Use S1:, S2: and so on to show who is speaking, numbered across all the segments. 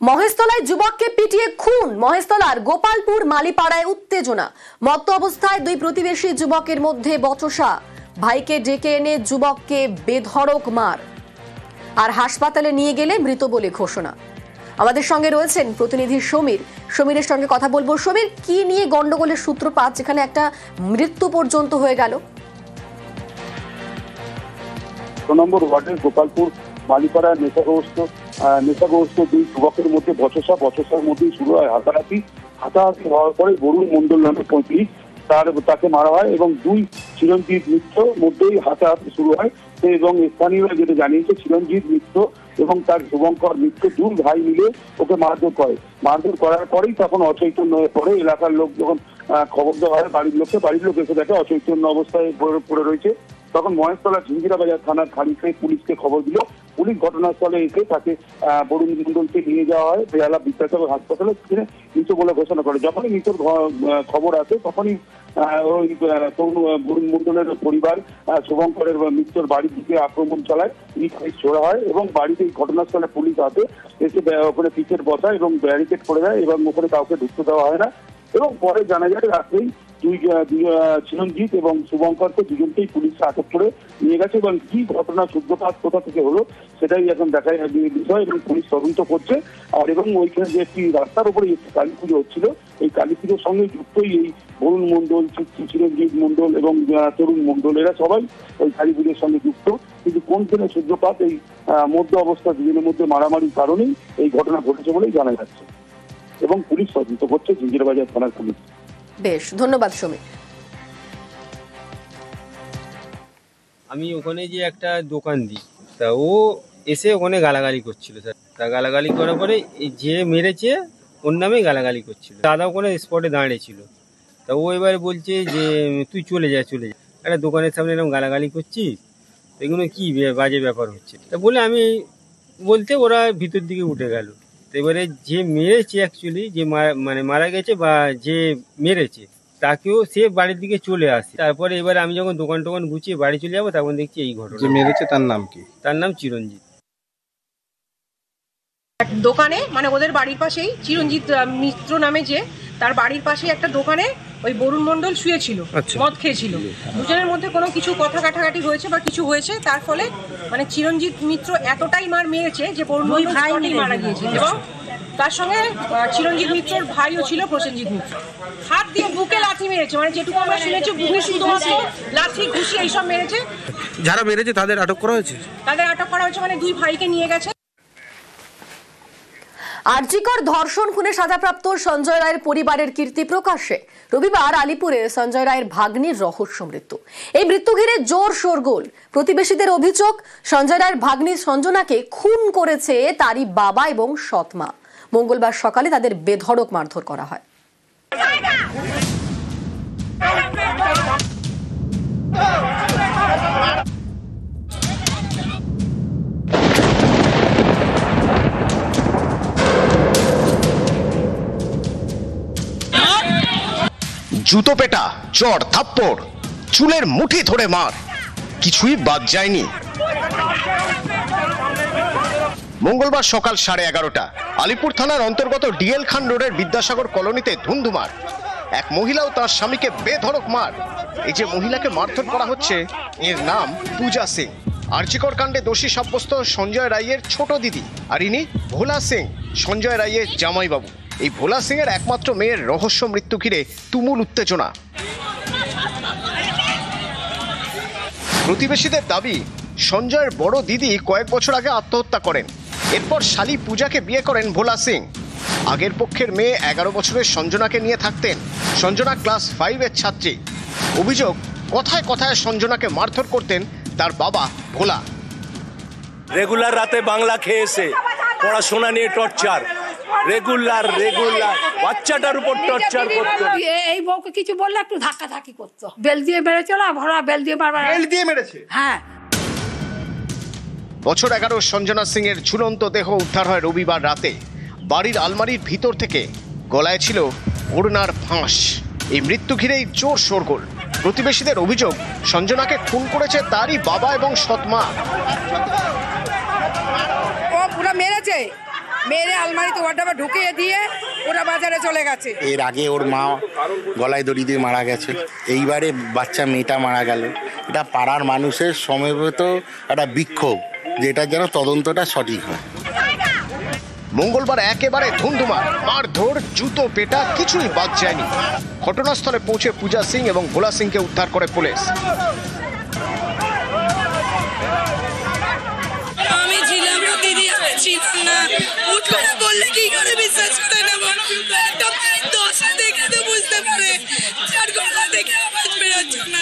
S1: মহেশতলায় যুবককে পিটিয়ে খুন। মহেশতলার গোপালপুর মালিপাড়ায় উত্তেজনা। মত্ত অবস্থায় দুই প্রতিবেশী যুবকের মধ্যে বচসা। ভাইকে ডেকে এনে যুবককে বেধড়ক মার, আর হাসপাতালে নিয়ে গেলে মৃত বলে ঘোষণা। আমাদের সঙ্গে রয়েছেন প্রতিনিধি সমীর। সমীরের সঙ্গে কথা বলবো। সমীর, কি নিয়ে গন্ডগোলের সূত্রপাত, যেখানে একটা মৃত্যু পর্যন্ত হয়ে গেল?
S2: নম্বর ওয়ার্ডের গোপালপুর মালিপাড়া নেশাগ্রস্ত দুই যুবকের মধ্যে বচসার মধ্যেই শুরু হয় হাতাহাতি হওয়ার পরে বরুণ মন্ডল নামে 35 তাকে মারা হয় এবং দুই চিরঞ্জিত মিত্র মধ্যেই হাতাহাতি শুরু হয়। এবং স্থানীয়রা যেটা জানিয়েছে, চিরঞ্জিত মিত্র এবং তার শুভঙ্কর মিত্র দুই ভাই মিলে ওকে মারধর করার পরেই তখন অচৈতন্য হয়ে পড়ে। এলাকার লোক যখন খবর দেওয়া হয় বাড়ির লোক এসে দেখে অচৈতন্য অবস্থায় পড়ে রয়েছে। তখন মহেশতলা ঝিঞ্জিরা বাজার থানার খালিতে পুলিশকে খবর দিল। পুলিশ ঘটনাস্থলে এসে তাকে বরুণ মন্ডলকে নিয়ে যাওয়া হয় বেহালা বিদ্যাসাগর হাসপাতালে, মৃত বলে ঘোষণা করে। যখনই মৃত্যুর খবর আসে তখনই ওই বরুণ মন্ডলের পরিবার শুভঙ্করের মৃত্যুর বাড়ির দিকে আক্রমণ চালায়, ইট ছোড়া হয় এবং বাড়িতে ঘটনাস্থলে পুলিশ আসে, এসে ওখানে পিচের বসায় এবং ব্যারিকেড করে দেয় এবং ওখানে কাউকে ঢুকতে দেওয়া হয় না। এবং পরে জানা যায় রাত্রেই দুই চিরঞ্জিত এবং শুভঙ্করকে দুজনকেই পুলিশ আটক করে নিয়ে গেছে এবং কি ঘটনা সূত্রপাত কোথা থেকে হলো সেটাই এখন দেখার বিষয় এবং পুলিশ তদন্ত করছে। আর এবং ওইখানে যে একটি রাস্তার উপরে একটি কালী পুজো হচ্ছিল, এই কালী পুজোর সঙ্গে যুক্তই এই বরুণ মন্ডল, চিরঞ্জিত মন্ডল এবং তরুণ মন্ডল, এরা সবাই ওই কালী পুজোর সঙ্গে যুক্ত। কিন্তু কোন ধরনের সূত্রপাত এই মধ্য অবস্থা দুজনের মধ্যে মারামারির কারণেই এই ঘটনা ঘটেছে বলেই জানা যাচ্ছে এবং পুলিশ তদন্ত করছে ঝিঞ্জিরা বাজার থানার পুলিশ।
S1: বেশ, ধন্যবাদ সমীর।
S3: আমি ওখানে যে একটা দোকান দিই, তা ও এসে ওখানে গালাগালি করছিল স্যার। তা গালাগালি করার পরে যে মেরেছে ওর নামে গালাগালি করছিল। দাদা ওখানে স্পটে দাঁড়িয়েছিল। তা ও এবারে বলছে যে তুই চলে যা একটা দোকানের সামনে এরকম গালাগালি করছিস, এগুলো কি বাজে ব্যাপার হচ্ছে। তা বলে আমি বলতে ওরা ভিতর দিকে উঠে গেল। এবারে যে মেরেছে অ্যাকচুয়ালি যে মারা গেছে বা যে মেরেছে তাকেও সে বাড়ির দিকে চলে আসে। তারপরে এবারে আমি যখন দোকান গুছিয়ে বাড়ি চলে যাবো তখন দেখছি এই ঘটনা।
S4: যে মেরেছে তার নাম কি?
S3: তার নাম চিরঞ্জিত।
S5: দোকানে ওদের বাড়ির পাশেই চিরঞ্জিত মিত্র নামে যে, তার বাড়ির পাশে একটা দোকানে ওই বরুণ মন্ডল শুয়েছিল, মদ খেয়েছিল। দুজনের মধ্যে কোনো কিছু কথা কাটাকাটি হয়েছে বা কিছু হয়েছে, তার ফলে চিরঞ্জিত মিত্র এতটাই মার মেরেছে যে বরুণ মন্ডল মারা গিয়েছে। এবং তার সঙ্গে চিরঞ্জিত মিত্রর ভাইও ছিল প্রসেনজিৎ মিত্র। হাত দিয়ে বুকে লাথি মেরেছে, যেটুকু আমরা শুনেছি বুকে শুধুমাত্র লাথি ঘুষি এইসব মেরেছে।
S4: যারা মেরেছে তাদের আটক করা হয়েছে?
S5: দুই ভাইকে নিয়ে গেছে।
S1: আরজিকর ধর্ষণ খুনে সাজাপ্রাপ্ত সঞ্জয় রায়ের পরিবারের কীর্তি প্রকাশ্যে। রবিবার আলিপুরে সঞ্জয় রায়ের ভাগ্নির রহস্য মৃত্যু। এই মৃত্যু ঘিরে জোর শোরগোল। প্রতিবেশীদের অভিযোগ, সঞ্জয় রায়ের ভাগ্নি সঞ্জনাকে খুন করেছে তারই বাবা এবং সৎমা। মঙ্গলবার সকালে তাদের বেধড়ক মারধর করা হয়।
S6: জুতো পেটা, চড় থাপ্পড়, চুলের মুঠি ধরে মার, কিছুই বাদ যায়নি। মঙ্গলবার সকাল 11:30 আলিপুর থানার অন্তর্গত ডিএল খান রোডের বিদ্যাসাগর কলোনিতে ধুন্ধুমার। এক মহিলা ও তার স্বামীকে বেধড়ক মার। এই যে মহিলাকে মারধর করা হচ্ছে, এর নাম পূজা সিং। আরজিকর কাণ্ডে দোষী সাব্যস্ত সঞ্জয় রায়ের ছোট দিদি, আর ইনি ভোলা সিং, সঞ্জয় রায়ের জামাইবাবু। এই ভোলা সিং এর একমাত্র মেয়ের রহস্য মৃত্যু ঘিরে তুমুল উত্তেজনা। প্রতিবেশীদের দাবি, সঞ্জয়ের বড় দিদি কয়েক বছর আগে আত্মহত্যা করেন। এরপর শালী পূজাকে বিয়ে করেন ভোলা সিং। আগের পক্ষের মেয়ে 11 বছরের সঞ্জনাকে নিয়ে থাকতেন। সঞ্জনা ক্লাস 5-এর ছাত্রী। অভিযোগ, কথায় কথায় সঞ্জনাকে মারধর করতেন তার বাবা ভোলা।
S7: রেগুলার রাতে বাংলা খেয়েছে, পড়াশোনা নিয়ে টর্চার, রেগুলার বাচ্চাটার উপর টর্চার করতো।
S8: এই বউকে কিছু বললে একটু ধাক্কাধাক্কি করতো, বেল দিয়ে মেরেছিল, ভরা বেল দিয়ে মেরেছে। হ্যাঁ।
S6: বছর 11 সঞ্জনা সিং এর ঝুলন্ত দেহ উদ্ধার হয় রবিবার রাতে। বাড়ির আলমারির ভিতর থেকে গলায় ছিল ওড়নার ফাঁস। এই মৃত্যু ঘিরেই জোর শোরগোল। প্রতিবেশীদের অভিযোগ, সঞ্জনাকে খুন করেছে তারই বাবা এবং সৎমা।
S8: ও পুরো মেরেছে, মেরে আলমারিতে ওয়ার্ডরোবে ঢুকিয়ে দিয়ে ওরা বাজারে চলে গেছে।
S9: এর আগে ওর মা গলায় দড়ি দিয়ে মারা গেছে, এইবারে বাচ্চা মেয়েটা মারা গেল। এটা পাড়ার মানুষের সমবেত একটা বিক্ষোভ, যেটা যেন তদন্তটা সঠিক হয়।
S6: মঙ্গলবার একেবারে ধুন্ধুমার, মারধর, জুতো পেটা কিছুই বাদ যায়নি। ঘটনাস্থলে পৌঁছে পূজা সিং এবং ভোলা সিংকে উদ্ধার করে পুলিশ।
S8: আমি ছিলাম না দিদি, আমি ছিলাম না। হুট করে বললে কি করে বিশ্বাস করে নেব? একটা মেয়ে দশা দেখে তো বুঝতে পারে, চার গলা দেখে আওয়াজ বেরোচ্ছে না।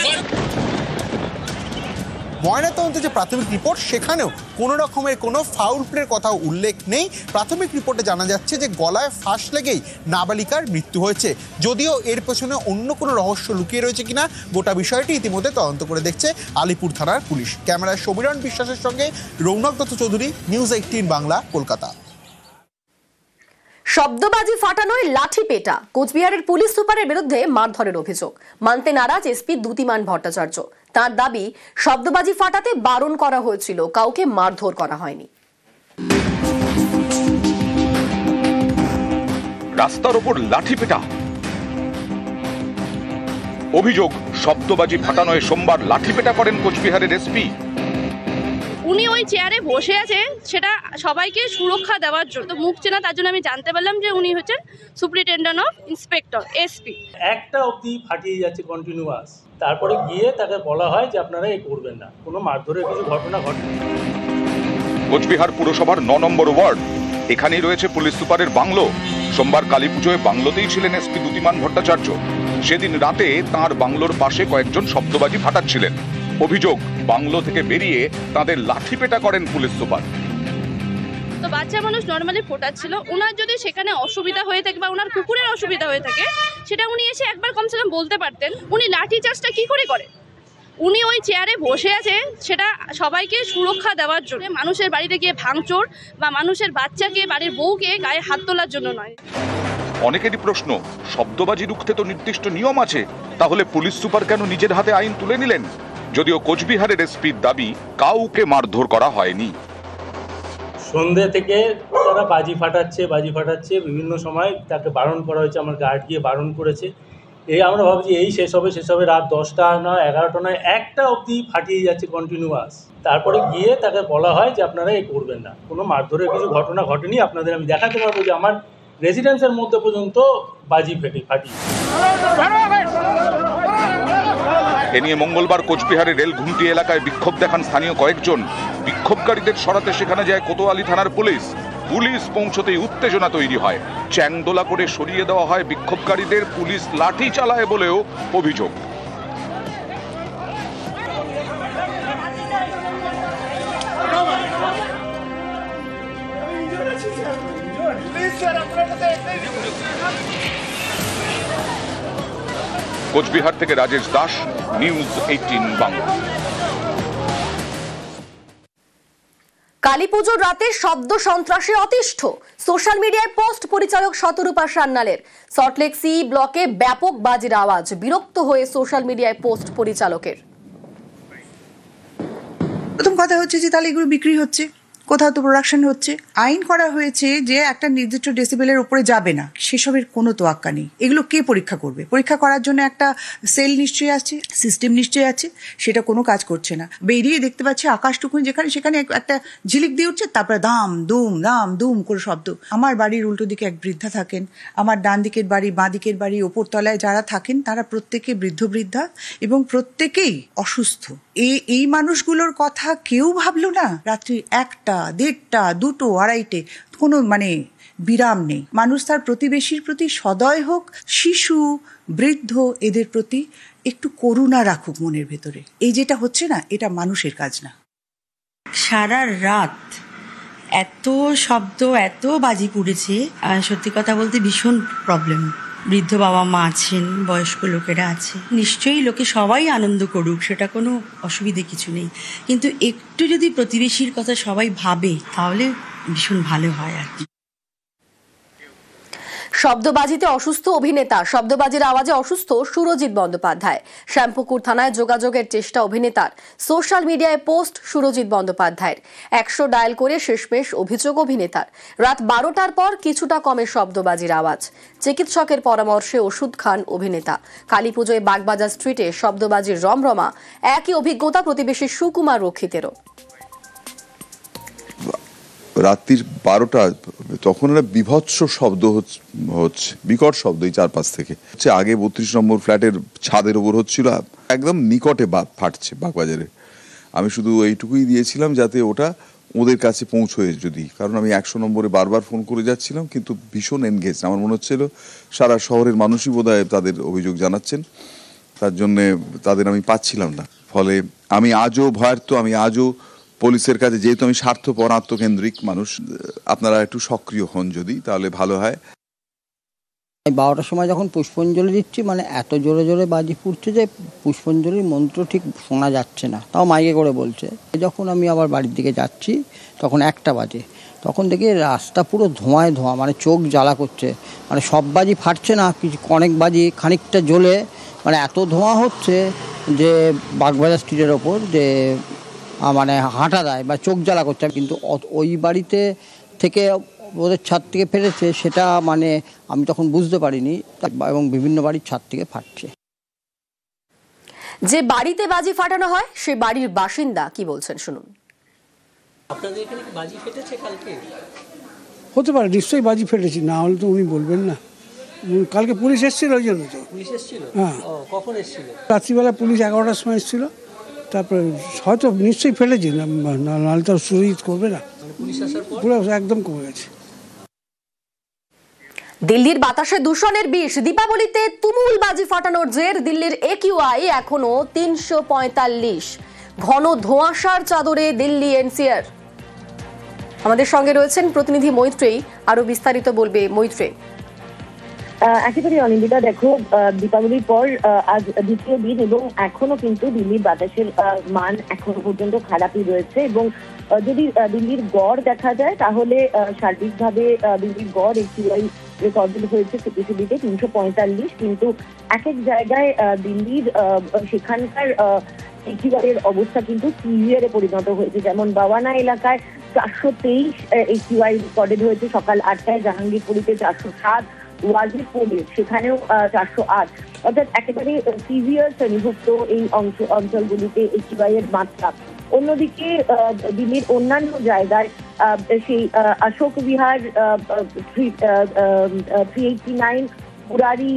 S10: ময়নাতদন্তের যে প্রাথমিক রিপোর্ট, সেখানেও কোনো রকমের কোনো ফাউল প্লের কথা উল্লেখ নেই। প্রাথমিক রিপোর্টে জানা যাচ্ছে যে গলায় ফাঁস লেগেই নাবালিকার মৃত্যু হয়েছে। যদিও এর পেছনে অন্য কোনো রহস্য লুকিয়ে রয়েছে কিনা, গোটা বিষয়টি ইতিমধ্যে তদন্ত করে দেখছে আলিপুর থানার পুলিশ। ক্যামেরায় সমীরণ বিশ্বাসের সঙ্গে রৌনক দত্ত চৌধুরী, নিউজ 18 বাংলা, কলকাতা।
S1: শব্দবাজি ফাটানোয় লাঠি পেটা, কোচবিহারের পুলিশ সুপারের বিরুদ্ধে মারধরের অভিযোগ। মানতে নারাজ এসপি দ্যুতিমান ভট্টাচার্য। তার দাবি, শব্দবাজি ফাটাতে বারণ করা হয়েছিল, কাউকে মারধর করা হয়নি।
S11: রাস্তার ওপর লাঠি পেটা, অভিযোগ শব্দবাজি ফাটানোয় সোমবার লাঠি পেটা করেন কোচবিহারের এসপি।
S12: উনি ওই চেয়ারে বসে আছে, সেটা সবাইকে সুরক্ষা দেওয়ার জন্য। মুখ চেনা, তার জন্য আমি জানতে পারলাম যে উনি হচ্ছেন সুপারিনটেন্ডেন্ট অফ ইন্সপেক্টর, এসপি।
S13: একটা অবধি ফাটিয়ে যাচ্ছে কন্টিনিউয়াস, তারপরে গিয়ে তাকে বলা হয় যে আপনারা এই করবেন না, কোনো মারধরের কিছু ঘটনা ঘটেনি।
S11: কোচবিহার পুরসভার 9 নম্বর ওয়ার্ড, এখানেই রয়েছে পুলিশ সুপারের বাংলো। সোমবার কালী পুজোয় বাংলোতেই ছিলেন এসপি দ্যুতিমান ভট্টাচার্য। সেদিন রাতে তাঁর বাংলোর পাশে কয়েকজন শব্দবাজি ফাটাচ্ছিলেন। অভিযোগ, বাংলো থেকে বেরিয়ে তাদের লাঠি পেটা করেন পুলিশ সুপার।
S12: তো বাচ্চা মানুষ নর্মালি ফোটাচ্ছিল, ওনার যদি সেখানে অসুবিধা হয়ে থাকে বা ওনার কুকুরের অসুবিধা হয়ে থাকে, সেটা উনি এসে একবার কমসে কম বলতে পারতেন। উনি লাঠি চার্জটা কি করে করেন? উনি ওই চেয়ারে বসে আছে, সেটা সবাইকে সুরক্ষা দেওয়ার জন্য, মানুষের বাড়িতে গিয়ে ভাঙচুর বা মানুষের বাচ্চাকে, বাড়ির বউকে গায়ে হাত তোলার জন্য নয়।
S11: অনেকেরই প্রশ্ন, শব্দবাজি রুখতে তো নির্দিষ্ট নিয়ম আছে, তাহলে পুলিশ সুপার কেন নিজের হাতে আইন তুলে নিলেন? যদিও কোচবিহারের এসপির দাবি, কাউকে মারধর করা হয়নি।
S13: সন্ধ্যে থেকে তারা বাজি ফাটাচ্ছে, বিভিন্ন সময় তাকে বারণ করা হয়েছে, আমার গার্ড গিয়ে বারণ করেছে। এই আমরা ভাবছি এই শেষ হবে রাত 10টা না 11টা নয়, একটা অবধি ফাটিয়ে যাচ্ছে কন্টিনিউয়াস। তারপরে গিয়ে তাকে বলা হয় যে আপনারা এই করবেন না, কোনো মারধরের কিছু ঘটনা ঘটেনি। আপনাদের আমি দেখাতে পারবো যে আমার রেসিডেন্সের মধ্যে পর্যন্ত বাজি ফাটিয়ে।
S11: এ নিয়ে মঙ্গলবার কোচবিহারের রেল ঘুমটি এলাকায় বিক্ষোভ দেখান স্থানীয় কয়েকজন। বিক্ষোভকারীদের সরাতে সেখানে যায় কোতোয়ালি থানার পুলিশ। পুলিশ পৌঁছতেই উত্তেজনা তৈরি হয়, চ্যাংদোলা করে সরিয়ে দেওয়া হয় বিক্ষোভকারীদের। পুলিশ লাঠি চালায় বলেও অভিযোগ। কোচবিহার থেকে রাজেশ দাস, নিউজ 18 বাংলা।
S1: কালীপুজোর রাতে শব্দ সন্ত্রাসে অতিষ্ঠ, সোশ্যাল মিডিয়ায় পোস্ট পরিচালক শতরূপা সান্যালের। সল্টলেক সি ব্লকে ব্যাপক বাজির আওয়াজ, বিরক্ত হয়ে সোশ্যাল মিডিয়ায় পোস্ট পরিচালকের।
S14: প্রথম কথা হচ্ছে যে তাহলে এগুলো বিক্রি হচ্ছে, কোথাও তো প্রোডাকশন হচ্ছে। আইন করা হয়েছে যে একটা নির্দিষ্ট ডেসিবেলের উপরে যাবে না, সেসবের কোনো তোয়াক্কা নেই। এগুলো কে পরীক্ষা করবে? পরীক্ষা করার জন্য একটা সেল নিশ্চয়ই আছে, সিস্টেম নিশ্চয়ই আছে, সেটা কোনো কাজ করছে না। বেরিয়ে দেখতে পাচ্ছি আকাশটুকুন যেখানে সেখানে একটা ঝিলিক দিয়ে উঠছে, তারপরে দাম দুম করে শব্দ। আমার বাড়ির উল্টো দিকে এক বৃদ্ধা থাকেন, আমার ডান দিকের বাড়ি, বাঁ দিকের বাড়ি, ওপরতলায় যারা থাকেন তারা প্রত্যেকে বৃদ্ধা এবং প্রত্যেকেই অসুস্থ। এই মানুষগুলোর কথা কেউ ভাবলো না? রাত্রি 1টা, 1:30, 2টো, 2:30 কোনো বিরাম নেই। মানুষ তার প্রতিবেশীর প্রতি সদয় হোক, শিশু, বৃদ্ধ, এদের প্রতি একটু করুণা রাখুক মনের ভেতরে। এই যেটা হচ্ছে না, এটা মানুষের কাজ না।
S15: সারা রাত এত শব্দ, এত বাজি পুড়েছে, সত্যি কথা বলতে ভীষণ প্রবলেম। বৃদ্ধ বাবা মা আছেন, বয়স্ক লোকেরা আছে, নিশ্চয়ই লোকে সবাই আনন্দ করুক, সেটা কোনো অসুবিধে কিছু নেই, কিন্তু একটু যদি প্রতিবেশীর কথা সবাই ভাবে তাহলে ভীষণ ভালো হয় আর কি।
S1: শব্দবাজিতে অসুস্থ অভিনেতা, শব্দবাজির আওয়াজে অসুস্থ সুরজিৎ বন্দ্যোপাধ্যায়। শ্যামপুকুর থানায় যোগাযোগের চেষ্টা অভিনেতার, সোশ্যাল মিডিয়ায় পোস্ট সুরজিৎ বন্দ্যোপাধ্যায়ের। 100 ডায়াল করে শেষমেশ অভিযোগ অভিনেতার। রাত 12টার পর কিছুটা কমে শব্দবাজির আওয়াজ। চিকিৎসকের পরামর্শে ওষুধ খান অভিনেতা। কালীপুজোয় বাগবাজার স্ট্রিটে শব্দবাজির রমরমা। একই অভিজ্ঞতা প্রতিবেশী সুকুমার রক্ষিতেরও।
S16: রাত্রির 12টা, তখন একটা বিভৎস শব্দ হচ্ছে, বিকট শব্দ এই চারপাশ থেকে হচ্ছে। আগে 32 নম্বর ফ্ল্যাটের ছাদের ওপর হচ্ছিল, একদম নিকটে ফাটছে বাগবাজারে। আমি শুধু এইটুকুই দিয়েছিলাম যাতে ওটা ওদের কাছে পৌঁছয় যদি, কারণ আমি 100 নম্বরে বারবার ফোন করে যাচ্ছিলাম, কিন্তু ভীষণ এনগেজ। আমার মনে হচ্ছিল সারা শহরের মানুষই বোধহয় তাদের অভিযোগ জানাচ্ছেন, তার জন্যে তাদের আমি পাচ্ছিলাম না। ফলে আমি আজও ভয়ার্ত, আমি আজও পুলিশের কাছে, যেহেতু আমি স্বার্থপর আত্মকেন্দ্রিক মানুষ, আপনারা একটু সক্রিয় হন যদি, তাহলে ভালো হয়।
S17: 12টার সময় যখন পুষ্পাঞ্জলি দিচ্ছি, মানে এত জোরে জোরে বাজি ফুটছে যে পুষ্পাঞ্জলির মন্ত্র ঠিক শোনা যাচ্ছে না, তাও মাইকে করে বলছে। যখন আমি আবার বাড়ির দিকে যাচ্ছি তখন 1টা বাজে, তখন দেখি রাস্তা পুরো ধোঁয়ায় ধোঁয়া, মানে চোখ জ্বালা করছে। মানে সব বাজি ফাটছে না, কিছু অনেক বাজি খানিকটা জ্বলে, মানে এত ধোঁয়া হচ্ছে যে বাগবাজার স্ট্রিটের ওপর যে মানে হাঁটা দেয় বা চোখ জ্বালা করছে। কিন্তু ওই বাড়িতে থেকে ওদের ছাদ থেকে ফেলেছে সেটা মানে আমি তখন বুঝতে পারিনি, এবং বিভিন্ন বাড়ির ছাদ থেকে ফাটছে।
S1: যে বাড়িতে বাজি ফাটানো হয় সে বাড়ির বাসিন্দা কি বলছেন শুনুন।
S18: আপনাদের এখানে কি বাজি ফেটেছে কালকে?
S19: হতে পারে, নিশ্চয়ই বাজি ফেটেছি, না হলে তো উনি বলবেন না। কালকে পুলিশ এসেছিল, ওই জন্য তো।
S18: পুলিশ এসেছিল?
S19: হ্যাঁ।
S18: কখন এসেছিল?
S19: রাত্রিবেলা পুলিশ 11টার সময় এসেছিল। তারপরে হয়তো নিশ্চয়ই ফেলেছি, নাহলে তো সুরজিৎ করবে না।
S18: পুলিশ আসার পর
S19: পুরো একদম কমে গেছে।
S1: দিল্লির বাতাসে দূষণের বিষ, দীপাবলিতে তুমুল বাজি ফাটানোর জের। দিল্লির AQI এখনো 345। ঘন ধোঁয়াশার চাদরে দিল্লি এনসিআর। আমাদের সঙ্গে রয়েছেন প্রতিনিধি মৈত্রেয়ী, আরো বিস্তারিত বলবে মৈত্রেয়ী।
S20: একেবারে অনিন্দিতা, দেখো দীপাবলির পর আজ দ্বিতীয় দিন এবং এখনো কিন্তু দিল্লির বাতাসের মান এখনো পর্যন্ত খারাপই রয়েছে। এবং যদি দিল্লির গড় দেখা যায় তাহলে সার্বিকভাবে দিল্লির গড় AQI রেকর্ডেড হয়েছে সিপিসিবিতে 345, কিন্তু এক এক জায়গায় দিল্লির সেখানকার AQI এর অবস্থা কিন্তু সিভিয়ারে পরিণত হয়েছে। যেমন বাওয়ানা এলাকায় 423 AQI রেকর্ডেড হয়েছে সকাল 8টায়, জাহাঙ্গীরপুরীতে 407, ওয়াজিরপুরে সেখানেও 408। অর্থাৎ একেবারে সিভিয়ার শ্রেণীভুক্ত এই অঞ্চলগুলিতে AQI এর মাত্রা। অন্যদিকে দিল্লির অন্যান্য জায়গায় সেই অশোক বিহার 389, পুরারি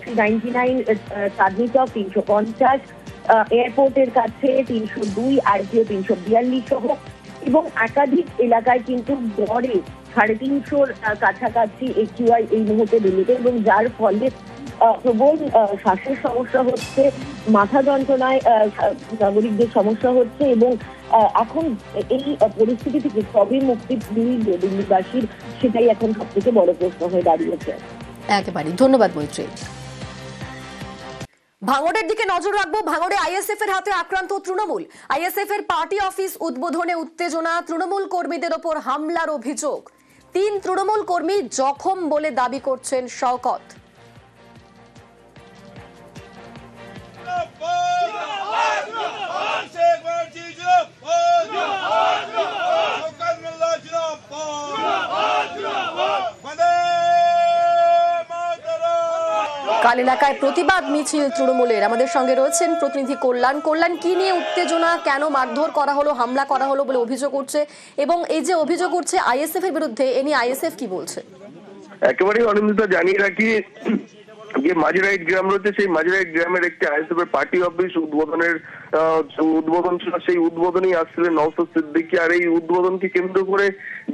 S20: 399, চাঁদনি চক 350, এয়ারপোর্টের কাছে 302, আরটিও 342 সহ এবং একাধিক এলাকায় কিন্তু গড়ে 350 কাছাকাছি AQI এই মুহূর্তে দিল্লিতে, এবং যার ফলে প্রবল শ্বাসের সমস্যা হচ্ছে, মাথা যন্ত্রণায় নাগরিকদের সমস্যা হচ্ছে। এবং এখন এই পরিস্থিতি থেকে কবে মুক্তি দিল্লি দিল্লিবাসীর, সেটাই এখন সব থেকে বড় প্রশ্ন হয়ে দাঁড়িয়েছে।
S1: একেবারে ধন্যবাদ মৈত্রেয়ী। ভাঙড়ের দিকে নজর রাখবো। ভাঙড়ে ISF এর হাতে আক্রান্ত তৃণমূল। ISF এর পার্টি অফিস উদ্বোধনে উত্তেজনা, তৃণমূল কর্মীদের ওপর হামলার অভিযোগ। 3 তৃণমূল কর্মী জখম বলে দাবি করছেন শওকত। কাল এলাকায় প্রতিবাদ মিছিল তৃণমূলের। আমাদের সঙ্গে রয়েছেন প্রতিনিধি কল্যাণ। কল্যাণ, কি নিয়ে উত্তেজনা, কেন মারধর করা হলো, হামলা করা হলো বলে অভিযোগ উঠছে, এবং এই যে অভিযোগ উঠছে ISF এর বিরুদ্ধে, এ নিয়ে ISF কি বলছে?
S21: একেবারে অনিন্দিতা, জানিয়ে রাখি যে মাঝিরাইট গ্রাম রয়েছে, সেই মাঝিরাইট গ্রামের একটি ISF এর পার্টি অফিস উদ্বোধন ছিল। সেই উদ্বোধনেই আসছিলেন নওশাদ সিদ্দিকী। আর এই উদ্বোধনকে কেন্দ্র করে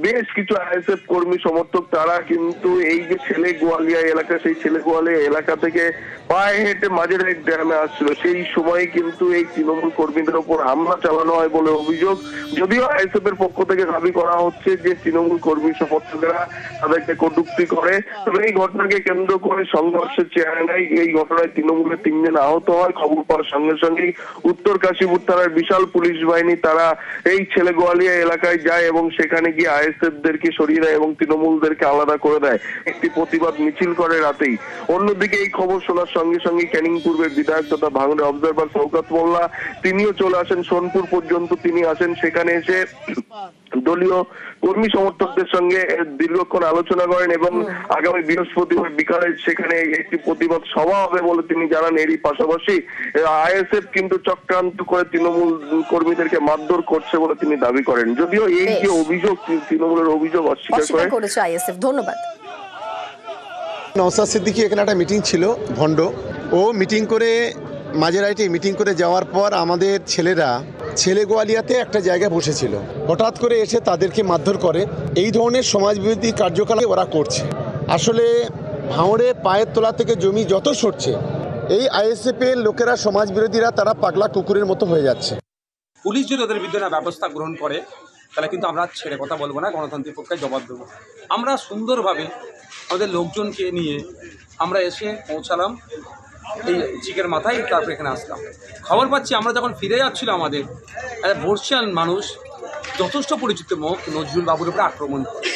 S21: বেশ কিছু ISF কর্মী সমর্থক তারা কিন্তু এই যে ছেলে গোয়ালিয়া এলাকা, সেই ছেলে গোয়ালিয়া এলাকা থেকে পায়ে হেঁটে মাঝিরাইট গ্রামে আসছিল। সেই সময় কিন্তু এই তৃণমূল কর্মীদের ওপর হামলা চালানো হয় বলে অভিযোগ। যদিও ISF এর পক্ষ থেকে দাবি করা হচ্ছে যে তৃণমূল কর্মী সমর্থকেরা তাদেরকে কটূক্তি করে। তবে এই ঘটনাকে কেন্দ্র করে সংঘর্ষের জানা নাই। এই ঘটনায় তৃণমূলের 3 জন আহত হয়। খবর পাওয়ার সঙ্গে সঙ্গেই উত্তর কাশীপুর থানার বিশাল পুলিশ বাহিনী তারা এই ছেলে গোয়ালিয়া এলাকায় যায় এবং সেখানে গিয়ে আইএসএফ দেরকে সরিয়ে দেয় এবং তৃণমূলদেরকে আলাদা করে দেয়। একটি প্রতিবাদ মিছিল করে রাতেই। অন্যদিকে এই খবর শোনার সঙ্গে সঙ্গে ক্যানিং পূর্বের বিধায়ক তথা ভাঙড়ের অবজারভার শওকত মোল্লা তিনিও চলে আসেন সোনপুর পর্যন্ত। তিনি আসেন, সেখানে এসে দলীয় কর্মী সমর্থকদের সঙ্গে দীর্ঘক্ষণ আলোচনা করেন এবং আগামী বৃহস্পতিবার বিকালে সেখানে একটি প্রতিবাদ সভা হবে বলে তিনি জানান। এরই পাশাপাশি আইএসএফ কিন্তু চক্রান্ত করে তৃণমূল কর্মীদেরকে মারধর করছে বলে তিনি দাবি করেন। যদিও এই যে অভিযোগ, তৃণমূলের অভিযোগ অস্বীকার
S1: করেছে আইএসএফ। ধন্যবাদ।
S2: নওশাদ সিদ্দিকী এখানে একটা মিটিং ছিল ভণ্ড, ও মিটিং করে মাঝেরাইটে মিটিং করে যাওয়ার পর আমাদের ছেলে গোয়ালিয়াতে একটা জায়গায় বসেছিল, হঠাৎ করে এসে তাদেরকে মারধর করে। এই ধরনের সমাজবিরোধী কার্যকলাপ ওরা করছে। আসলে ভাঙড়ে পায়ের তলা থেকে জমি যত সরছে, এই আইএসএফ এর লোকেরা, সমাজবিরোধীরা, তারা পাগলা কুকুরের মতো হয়ে যাচ্ছে।
S22: পুলিশ যদি ওদের বিরুদ্ধে ব্যবস্থা গ্রহণ করে তাহলে কিন্তু আমরা ছেড়ে কথা বলবো না, গণতান্ত্রিক পক্ষে জবাব দেবো। আমরা সুন্দরভাবে আমাদের লোকজনকে নিয়ে আমরা এসে পৌঁছালাম এই চিকের মাথায়, তারপর এখানে আসলাম। খবর পাচ্ছি আমরা যখন ফিরে যাচ্ছিলাম, আমাদের বর্ষিয়ান মানুষ যথেষ্ট পরিচিত মুখ নজরুল বাবুর উপরে আক্রমণ করে।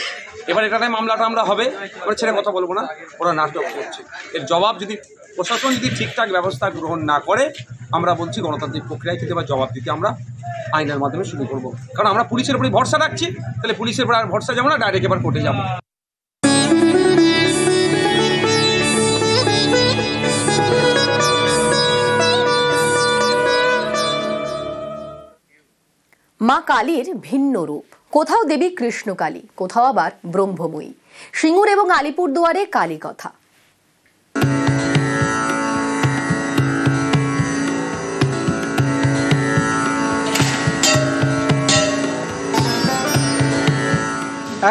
S22: এবার এটাতে মামলাটা আমরা হবে, ওরা ছেড়ে কথা বলবো না, ওরা নাটক করছে। এর জবাব যদি প্রশাসন যদি ঠিকঠাক ব্যবস্থা গ্রহণ না করে, আমরা বলছি গণতান্ত্রিক প্রক্রিয়ায় কিন্তু এবার জবাব দিতে আমরা আইনের মাধ্যমে শুরু করবো। কারণ আমরা পুলিশের উপরে ভরসা রাখছি, তাহলে পুলিশের উপরে আর ভরসা যাবো না, ডাইরেক্ট এবার কোর্টে যাবো।
S1: মা কালীর ভিন্ন রূপ, কোথাও দেবী কৃষ্ণকালী, কোথাও আবার ব্রহ্মময়ী। সিঙ্গুর এবং আলিপুরদুয়ারে কালী কথা।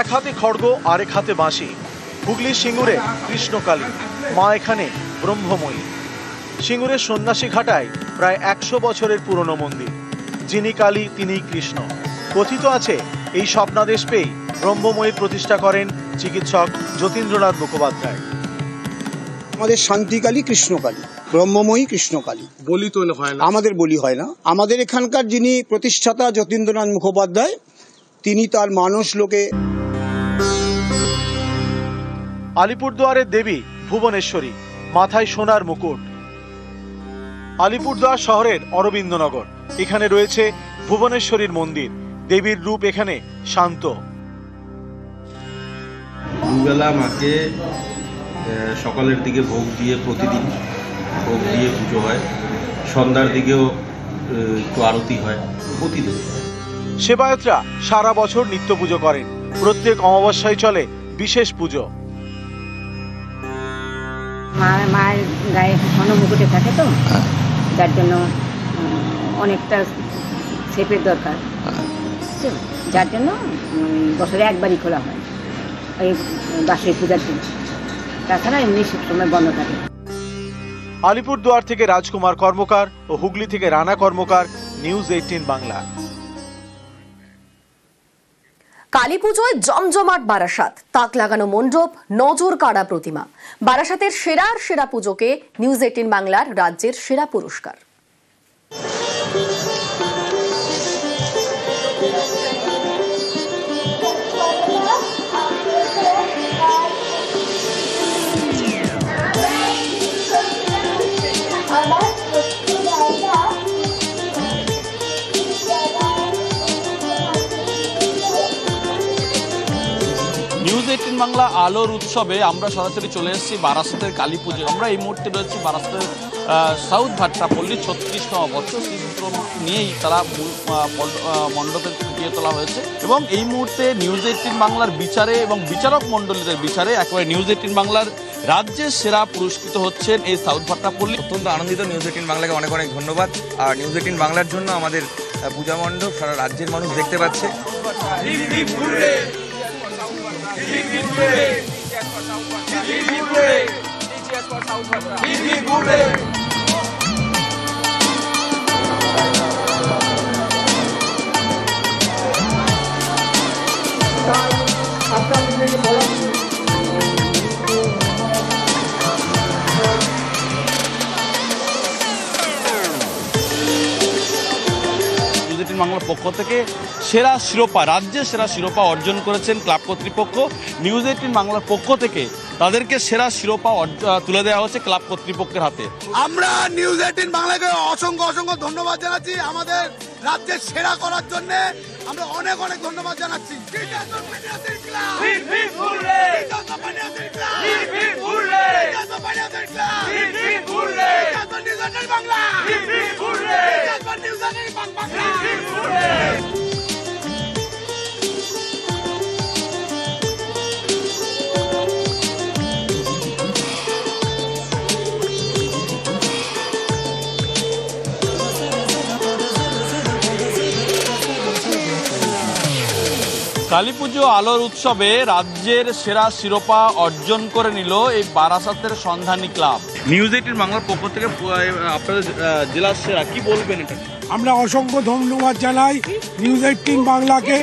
S23: এক হাতে খড়গ, আরেক হাতে বাঁশি। হুগলির সিঙ্গুরে কৃষ্ণকালী, মা এখানে ব্রহ্মময়ী। সিঙ্গুরের সন্ন্যাসী ঘাটায় প্রায় 100 বছরের পুরনো মন্দির। যিনি কালী তিনিই কৃষ্ণ। কথিত আছে এই স্বপ্নাদেশ পেয়ে ব্রহ্মময়ীর প্রতিষ্ঠা করেন চিকিৎসক যতীন্দ্রনাথ মুখোপাধ্যায়।
S24: আমাদের শান্তিকালী কৃষ্ণকালী, ব্রহ্মময়ী কৃষ্ণকালী।
S23: বলি তো হয় না,
S24: আমাদের বলি হয় না। আমাদের এখানকার যিনি প্রতিষ্ঠাতা যতীন্দ্রনাথ মুখোপাধ্যায়, তিনি তার মানস লোকে।
S23: আলিপুরদুয়ারের দেবী ভুবনেশ্বরী, মাথায় সোনার মুকুট। আলিপুরদুয়ার শহরের অরবিন্দনগর, এখানে রয়েছে ভুবনেশ্বরীর মন্দির। দেবীর রূপ এখানে শান্ত।
S25: দুবেলা মাকে সকালের দিকে ভোগ দিয়ে, প্রতিদিন ভোগ দিয়ে পুজো হয়। সন্ধ্যার দিকেও একটু আরতি হয় প্রতিদিন।
S23: সেবায়তরা সারা বছর নিত্য পুজো করেন। প্রত্যেক অমাবস্যায় চলে বিশেষ পুজো।
S26: মায়ের গায়ে ঘন মুকুটে থাকে তো, যার জন্য অনেকটা শেপের দরকার, যার জন্য বছরে একবারই খোলা হয় এই বাসের পূজার দিন। তাছাড়া এমনি সবসময় বন্ধ থাকে।
S23: আলিপুরদুয়ার থেকে রাজকুমার কর্মকার ও হুগলি থেকে রানা কর্মকার, নিউজ 18 বাংলা।
S1: কালী পুজোয় জমজমাট বারাসাত, তাক লাগানো মণ্ডপ, নজর কাড়া প্রতিমা। বারাসাতের সেরা পুজোকে নিউজ 18 বাংলার রাজ্যের সেরা পুরস্কার।
S27: নিউজ 18 বাংলা আলোর উৎসবে আমরা সরাসরি চলে এসেছি বারাসাতের কালী পুজো। আমরা এই মুহূর্তে রয়েছি বারাসাতের সাউথ ভাট্টাপল্লী 36তম বর্ষ শ্রীপুত্র নিয়েই তারা মূল মণ্ডপে ফুটিয়ে তোলা হয়েছে। এবং এই মুহূর্তে নিউজ 18 বাংলার বিচারে এবং বিচারক মণ্ডলীদের বিচারে একেবারে নিউজ 18 বাংলার রাজ্যের সেরা পুরস্কৃত হচ্ছেন এই সাউথ ভাট্টাপল্লী।
S28: অত্যন্ত আনন্দিত। নিউজ 18 বাংলাকে অনেক অনেক ধন্যবাদ। আর নিউজ 18 বাংলার জন্য আমাদের পূজা মণ্ডপ সারা রাজ্যের মানুষ দেখতে পাচ্ছে।
S27: পক্ষ থেকে সেরা শিরোপা, রাজ্যের সেরা শিরোপা অর্জন করেছেন ক্লাব কর্তৃপক্ষ। নিউজ 18 বাংলার পক্ষ থেকে তাদেরকে সেরা শিরোপা তুলে দেওয়া হচ্ছে ক্লাব কর্তৃপক্ষের হাতে।
S3: আমরা নিউজ 18 বাংলাকে অসংখ্য ধন্যবাদ জানাচ্ছি আমাদের রাজ্যের সেরা করার জন্য। আমরা অনেক ধন্যবাদ জানাচ্ছি।
S27: কালীপুজো আলোর উৎসবে রাজ্যের সেরা শিরোপা অর্জন করে নিল এই বারাসাতের সন্ধানী ক্লাব। নিউজ 18 বাংলার পক্ষ থেকে আপনাদের জেলার সেরা, কি বলবেন এটা?
S19: আমরা অসংখ্য ধন্যবাদ জানাই নিউজ 18 বাংলাকে।